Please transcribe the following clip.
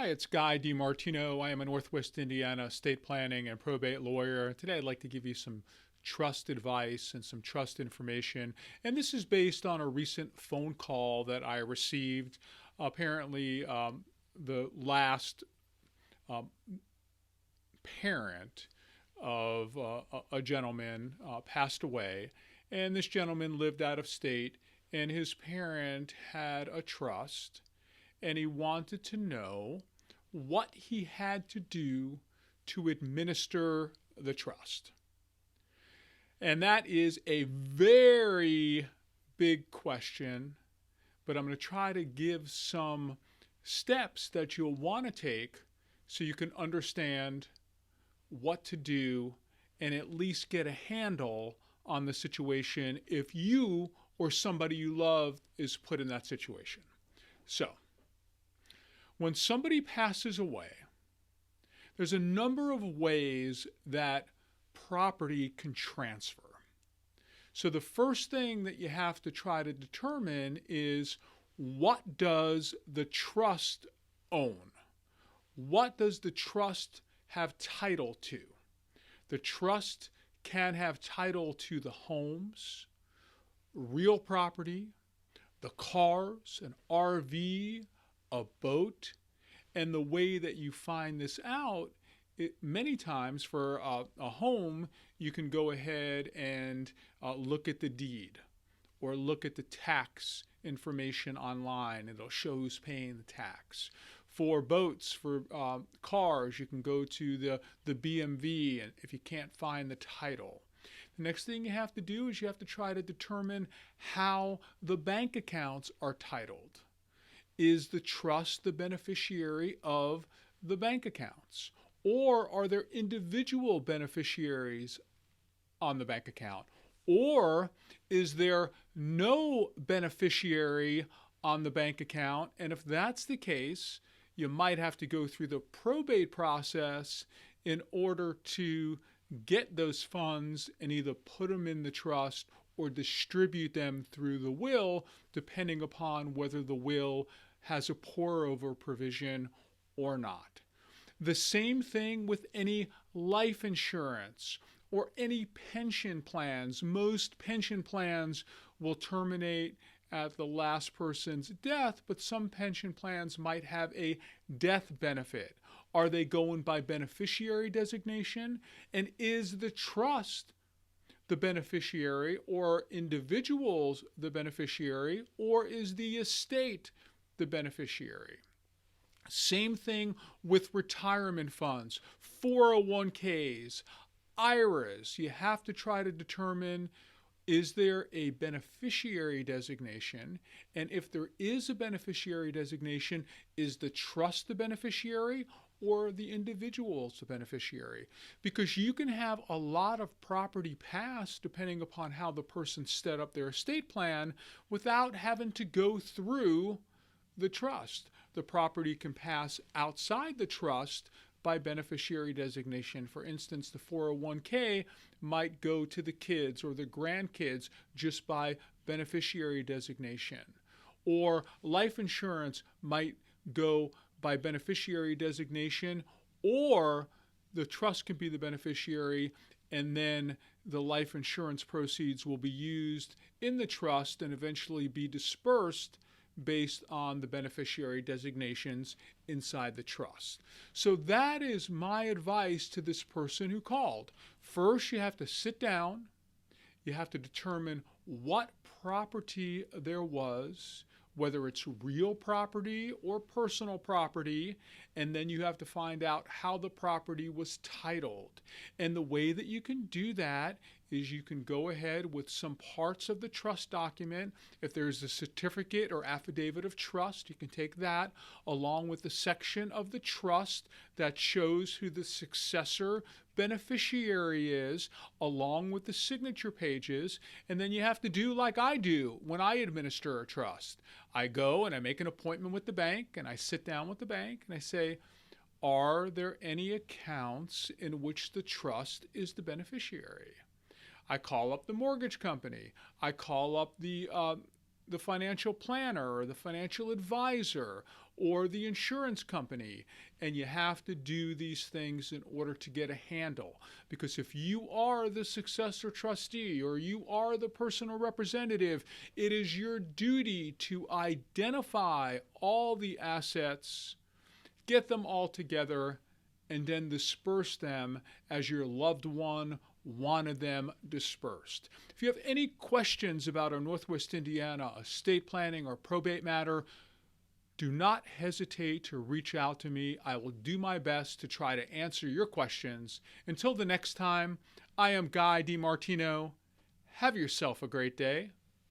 Hi, it's Guy DiMartino. I am a Northwest Indiana estate planning and probate lawyer. Today I'd like to give you some trust advice and some trust information. And this is based on a recent phone call that I received. Apparently, the last um, parent of a gentleman passed away, and this gentleman lived out of state, and his parent had a trust, and he wanted to know what he had to do to administer the trust. And that is a very big question, but I'm going to try to give some steps that you'll want to take so you can understand what to do and at least get a handle on the situation if you or somebody you love is put in that situation. So, when somebody passes away, there's a number of ways that property can transfer. So the first thing that you have to try to determine is, what does the trust own? What does the trust have title to? The trust can have title to the homes, real property, the cars, an RV, a boat. And the way that you find this out, many times for a home, you can go ahead and look at the deed or look at the tax information online. It'll show who's paying the tax. For boats, for cars, you can go to the BMV, and if you can't find the title. The next thing you have to do is you have to try to determine how the bank accounts are titled. Is the trust the beneficiary of the bank accounts? Or are there individual beneficiaries on the bank account? Or is there no beneficiary on the bank account? And if that's the case, you might have to go through the probate process in order to get those funds and either put them in the trust or distribute them through the will, depending upon whether the will has a pour-over provision or not. The same thing with any life insurance or any pension plans. Most pension plans will terminate at the last person's death, but some pension plans might have a death benefit. Are they going by beneficiary designation? And is the trust the beneficiary, or individuals the beneficiary, or is the estate the beneficiary? Same thing with retirement funds, 401ks, IRAs. You have to try to determine, is there a beneficiary designation? And if there is a beneficiary designation, is the trust the beneficiary or the individual's the beneficiary? Because you can have a lot of property pass depending upon how the person set up their estate plan without having to go through the trust. The property can pass outside the trust by beneficiary designation. For instance, the 401k might go to the kids or the grandkids just by beneficiary designation. Or life insurance might go by beneficiary designation, or the trust can be the beneficiary, and then the life insurance proceeds will be used in the trust and eventually be dispersed based on the beneficiary designations inside the trust. So that is my advice to this person who called. First, you have to sit down. You have to determine what property there was, whether it's real property or personal property, and then you have to find out how the property was titled. And the way that you can do that is you can go ahead with some parts of the trust document. If there's a certificate or affidavit of trust, you can take that along with the section of the trust that shows who the successor beneficiary is, along with the signature pages. And then you have to do like I do when I administer a trust. I go and I make an appointment with the bank, and I sit down with the bank and I say, are there any accounts in which the trust is the beneficiary? I call up the mortgage company. I call up the financial planner or the financial advisor or the insurance company. And you have to do these things in order to get a handle. Because if you are the successor trustee or you are the personal representative, it is your duty to identify all the assets, get them all together, and then disperse them as your loved one wanted them dispersed. If you have any questions about our Northwest Indiana estate planning or probate matter, do not hesitate to reach out to me. I will do my best to try to answer your questions. Until the next time, I am Guy DiMartino. Have yourself a great day.